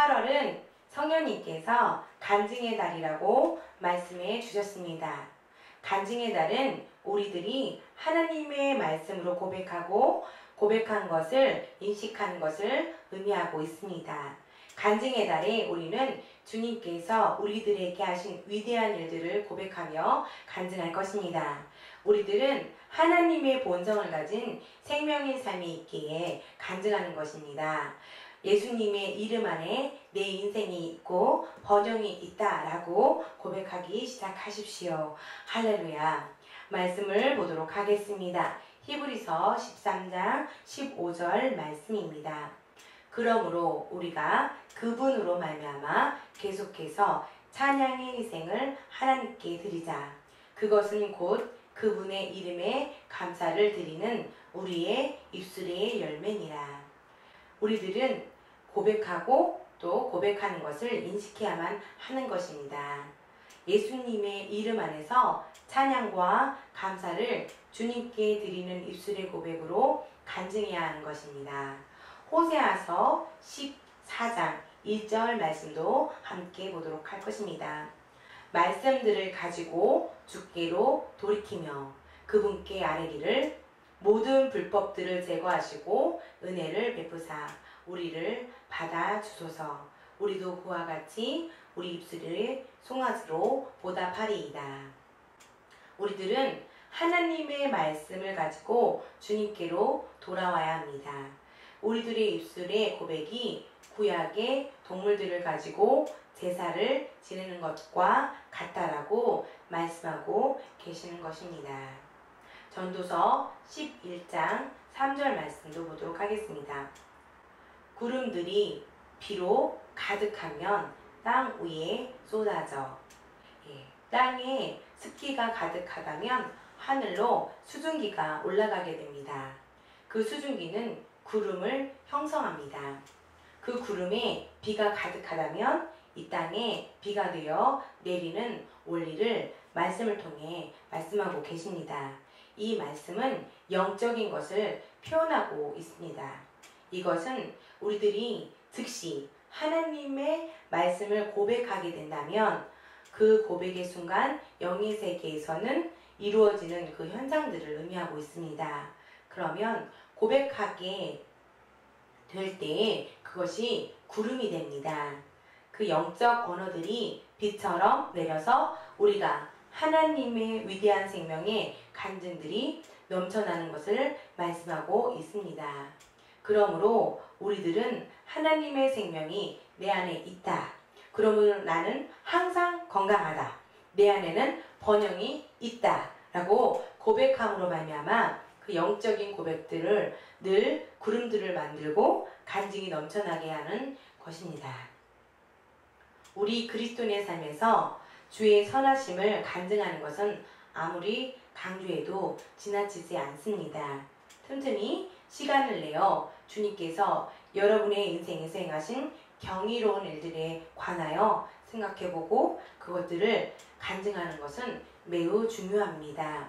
8월은 성령님께서 간증의 달이라고 말씀해 주셨습니다. 간증의 달은 우리들이 하나님의 말씀으로 고백한 것을 인식하는 것을 의미하고 있습니다. 간증의 달에 우리는 주님께서 우리들에게 하신 위대한 일들을 고백하며 간증할 것입니다. 우리들은 하나님의 본성을 가진 생명의 삶이 있기에 간증하는 것입니다. 예수님의 이름 안에 내 인생이 있고 번영이 있다라고 고백하기 시작하십시오. 할렐루야. 말씀을 보도록 하겠습니다. 히브리서 13장 15절 말씀입니다. 그러므로 우리가 그분으로 말미암아 계속해서 찬양의 희생을 하나님께 드리자. 그것은 곧 그분의 이름에 감사를 드리는 우리의 입술의 열매니라. 우리들은 고백하고 또 고백하는 것을 인식해야만 하는 것입니다. 예수님의 이름 안에서 찬양과 감사를 주님께 드리는 입술의 고백으로 간증해야 하는 것입니다. 호세아서 14장 1절 말씀도 함께 보도록 할 것입니다. 말씀들을 가지고 주께로 돌이키며 그분께 아뢰기를 모든 불법들을 제거하시고 은혜를 베푸사 우리를 받아 주소서. 우리도 그와 같이 우리 입술을 송아지로 보답하리이다. 우리들은 하나님의 말씀을 가지고 주님께로 돌아와야 합니다. 우리들의 입술의 고백이 구약의 동물들을 가지고 제사를 지내는 것과 같다라고 말씀하고 계시는 것입니다. 전도서 11장 3절 말씀도 보도록 하겠습니다. 구름들이 비로 가득하면 땅 위에 쏟아져. 땅에 습기가 가득하다면 하늘로 수증기가 올라가게 됩니다. 그 수증기는 구름을 형성합니다. 그 구름에 비가 가득하다면 이 땅에 비가 되어 내리는 원리를 말씀을 통해 말씀하고 계십니다. 이 말씀은 영적인 것을 표현하고 있습니다. 이것은 우리들이 즉시 하나님의 말씀을 고백하게 된다면 그 고백의 순간 영의 세계에서는 이루어지는 그 현상들을 의미하고 있습니다. 그러면 고백하게 될 때에 그것이 구름이 됩니다. 그 영적 언어들이 비처럼 내려서 우리가 하나님의 위대한 생명의 간증들이 넘쳐나는 것을 말씀하고 있습니다. 그러므로 우리들은 하나님의 생명이 내 안에 있다. 그러므로 나는 항상 건강하다. 내 안에는 번영이 있다. 라고 고백함으로 말미암아 그 영적인 고백들을 늘 구름들을 만들고 간증이 넘쳐나게 하는 것입니다. 우리 그리스도인의 삶에서 주의 선하심을 간증하는 것은 아무리 강조해도 지나치지 않습니다. 틈틈이 시간을 내어 주님께서 여러분의 인생에서 행하신 경이로운 일들에 관하여 생각해보고 그것들을 간증하는 것은 매우 중요합니다.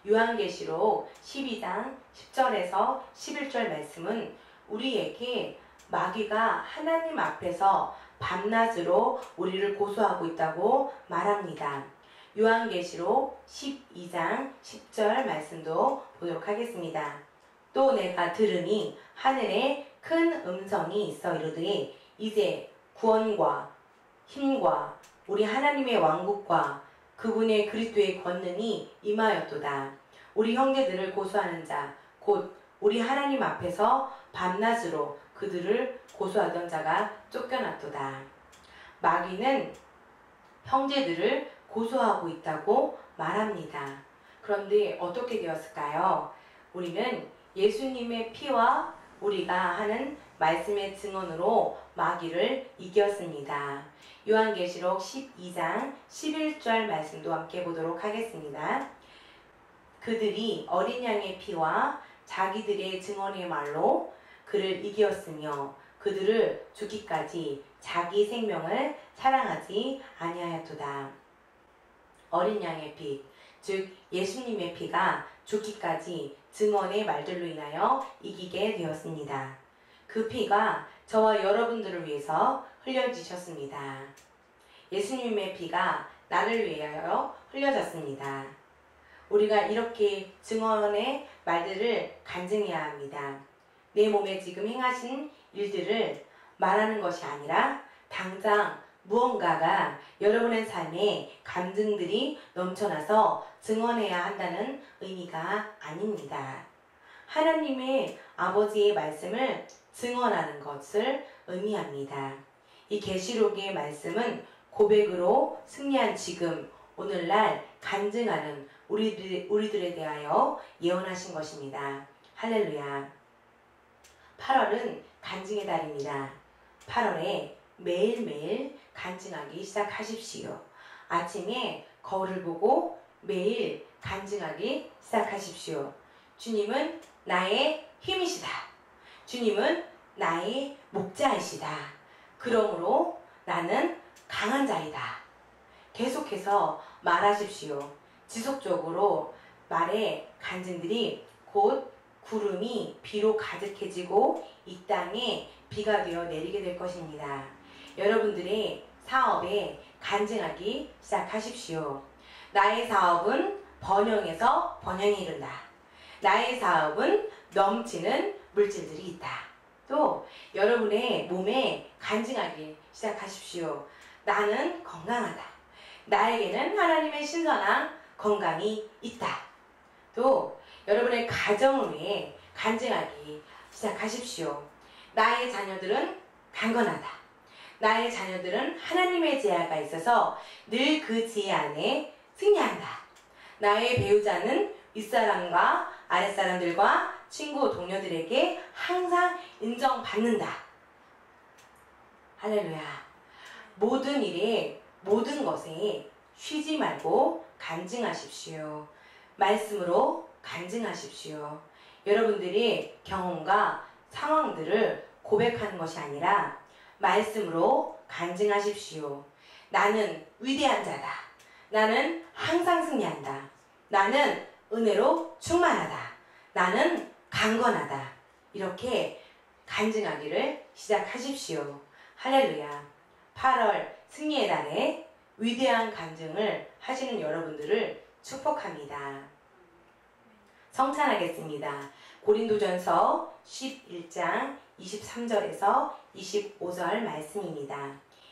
요한계시록 12장 10절에서 11절 말씀은 우리에게 마귀가 하나님 앞에서 밤낮으로 우리를 고소하고 있다고 말합니다. 요한계시록 12장 10절 말씀도 보도록 하겠습니다. 또 내가 들으니 하늘에 큰 음성이 있어 이르되 이제 구원과 힘과 우리 하나님의 왕국과 그분의 그리스도의 권능이 임하였도다. 우리 형제들을 고소하는 자 곧 우리 하나님 앞에서 밤낮으로 그들을 고소하던 자가 쫓겨났도다. 마귀는 형제들을 고소하고 있다고 말합니다. 그런데 어떻게 되었을까요? 우리는 예수님의 피와 우리가 하는 말씀의 증언으로 마귀를 이겼습니다. 요한계시록 12장 11절 말씀도 함께 보도록 하겠습니다. 그들이 어린 양의 피와 자기들의 증언의 말로 그를 이겼으며 그들을 죽기까지 자기 생명을 사랑하지 아니하였도다. 어린 양의 피, 즉 예수님의 피가 죽기까지 증언의 말들로 인하여 이기게 되었습니다. 그 피가 저와 여러분들을 위해서 흘려지셨습니다. 예수님의 피가 나를 위하여 흘려졌습니다. 우리가 이렇게 증언의 말들을 간증해야 합니다. 내 몸에 지금 행하신 일들을 말하는 것이 아니라 당장 무언가가 여러분의 삶에 감증들이 넘쳐나서 증언해야 한다는 의미가 아닙니다. 하나님의 아버지의 말씀을 증언하는 것을 의미합니다. 이 계시록의 말씀은 고백으로 승리한 지금 오늘날 간증하는 우리들에 대하여 예언하신 것입니다. 할렐루야. 8월은 간증의 달입니다. 8월에 매일매일 간증하기 시작하십시오. 아침에 거울을 보고 매일 간증하기 시작하십시오. 주님은 나의 힘이시다. 주님은 나의 목자이시다. 그러므로 나는 강한 자이다. 계속해서 말하십시오. 지속적으로 말의 간증들이 곧 구름이 비로 가득해지고 이 땅에 비가 되어 내리게 될 것입니다. 여러분들의 사업에 간증하기 시작하십시오. 나의 사업은 번영에서 번영에 이른다. 나의 사업은 넘치는 물질들이 있다. 또 여러분의 몸에 간증하기 시작하십시오. 나는 건강하다. 나에게는 하나님의 신선한 건강이 있다. 또 여러분의 가정을 위해 간증하기 시작하십시오. 나의 자녀들은 강건하다. 나의 자녀들은 하나님의 지혜가 있어서 늘 그 지혜 안에 승리한다. 나의 배우자는 윗사람과 아랫사람들과 친구, 동료들에게 항상 인정받는다. 할렐루야. 모든 일에, 모든 것에 쉬지 말고 간증하십시오. 말씀으로 간증하십시오. 여러분들이 경험과 상황들을 고백하는 것이 아니라 말씀으로 간증하십시오. 나는 위대한 자다. 나는 항상 승리한다. 나는 은혜로 충만하다. 나는 강건하다. 이렇게 간증하기를 시작하십시오. 할렐루야. 8월 승리의 날에 위대한 간증을 하시는 여러분들을 축복합니다. 성찬하겠습니다. 고린도전서 11장 23절에서 25절 말씀입니다.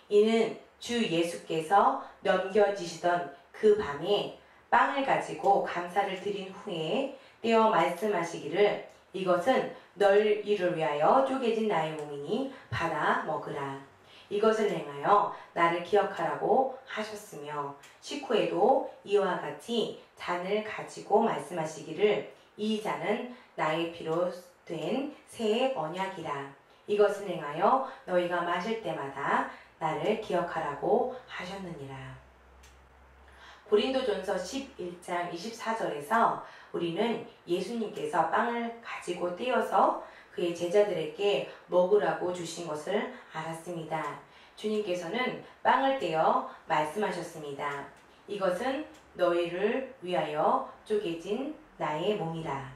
이는 주 예수께서 넘겨지시던 그 밤에 빵을 가지고 감사를 드린 후에 떼어 말씀하시기를 이것은 너희를 위하여 쪼개진 나의 몸이니 받아 먹으라. 이것을 행하여 나를 기억하라고 하셨으며 식후에도 이와 같이 잔을 가지고 말씀하시기를 이 잔은 나의 피로 된 새 언약이라. 이것을 행하여 너희가 마실 때마다 나를 기억하라고 하셨느니라. 고린도전서 11장 24절에서 우리는 예수님께서 빵을 가지고 떼어서 그의 제자들에게 먹으라고 주신 것을 알았습니다. 주님께서는 빵을 떼어 말씀하셨습니다. 이것은 너희를 위하여 쪼개진 나의 몸이라.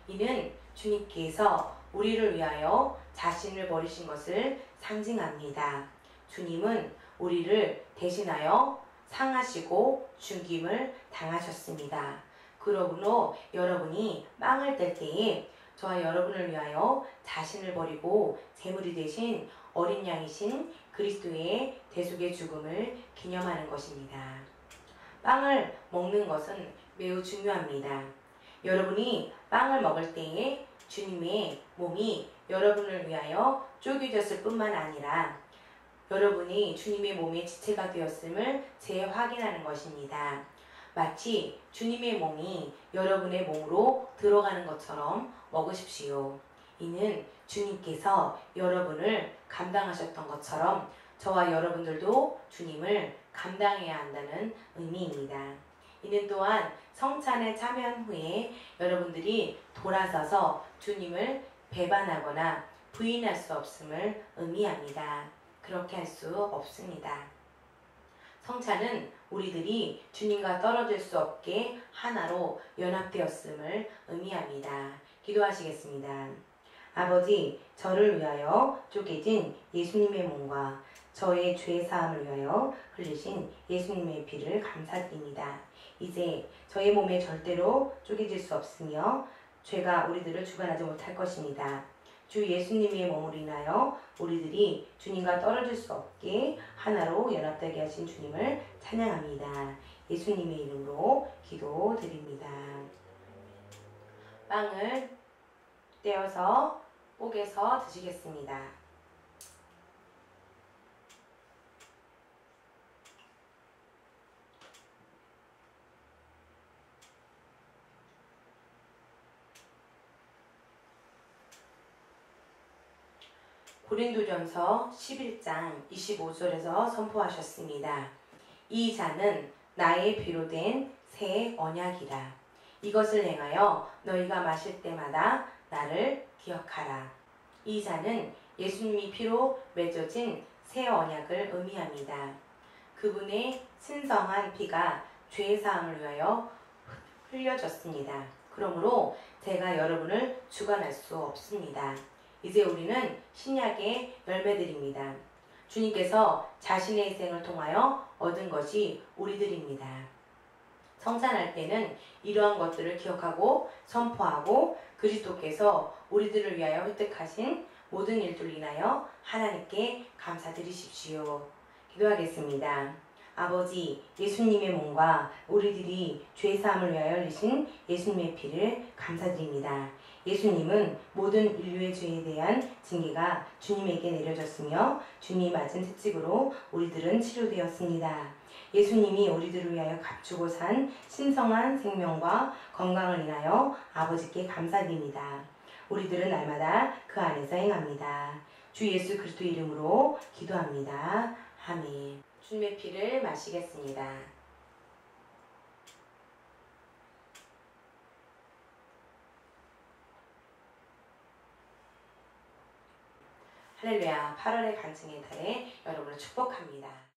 이는 주님께서 우리를 위하여 자신을 버리신 것을 상징합니다. 주님은 우리를 대신하여 상하시고 죽임을 당하셨습니다. 그러므로 여러분이 빵을 뗄 때에 저와 여러분을 위하여 자신을 버리고 제물이 되신 어린 양이신 그리스도의 대속의 죽음을 기념하는 것입니다. 빵을 먹는 것은 매우 중요합니다. 여러분이 빵을 먹을 때에 주님의 몸이 여러분을 위하여 쪼개졌을 뿐만 아니라 여러분이 주님의 몸의 지체가 되었음을 재확인하는 것입니다. 마치 주님의 몸이 여러분의 몸으로 들어가는 것처럼 먹으십시오. 이는 주님께서 여러분을 감당하셨던 것처럼 저와 여러분들도 주님을 감당해야 한다는 의미입니다. 이는 또한 성찬에 참여한 후에 여러분들이 돌아서서 주님을 배반하거나 부인할 수 없음을 의미합니다. 그렇게 할 수 없습니다. 성찬은 우리들이 주님과 떨어질 수 없게 하나로 연합되었음을 의미합니다. 기도하시겠습니다. 아버지, 저를 위하여 쪼개진 예수님의 몸과 저의 죄 사함을 위하여 흘리신 예수님의 피를 감사드립니다. 이제 저의 몸에 절대로 쪼개질 수 없으며 죄가 우리들을 주관하지 못할 것입니다. 주 예수님의 몸으로 인하여 우리들이 주님과 떨어질 수 없게 하나로 연합되게 하신 주님을 찬양합니다. 예수님의 이름으로 기도드립니다. 빵을 떼어서 뽀개서 드시겠습니다. 고린도전서 11장 25절에서 선포하셨습니다. 이 잔은 나의 피로 된 새 언약이라. 이것을 행하여 너희가 마실 때마다 나를 기억하라. 이 잔은 예수님이 피로 맺어진 새 언약을 의미합니다. 그분의 신성한 피가 죄 사함을 위하여 흘려졌습니다. 그러므로 제가 여러분을 주관할 수 없습니다. 이제 우리는 신약의 열매들입니다. 주님께서 자신의 희생을 통하여 얻은 것이 우리들입니다. 성찬할 때는 이러한 것들을 기억하고 선포하고 그리스도께서 우리들을 위하여 획득하신 모든 일들로 인하여 하나님께 감사드리십시오. 기도하겠습니다. 아버지, 예수님의 몸과 우리들이 죄사함을 위하여 흘리신 예수님의 피를 감사드립니다. 예수님은 모든 인류의 죄에 대한 징계가 주님에게 내려졌으며 주님이 맞은 채찍으로 우리들은 치료되었습니다. 예수님이 우리들을 위하여 값주고 산 신성한 생명과 건강을 인하여 아버지께 감사드립니다. 우리들은 날마다 그 안에서 행합니다. 주 예수 그리스도 이름으로 기도합니다. 아멘. 주님의 피를 마시겠습니다. 할렐루야. 8월의 간증의 달에 여러분을 축복합니다.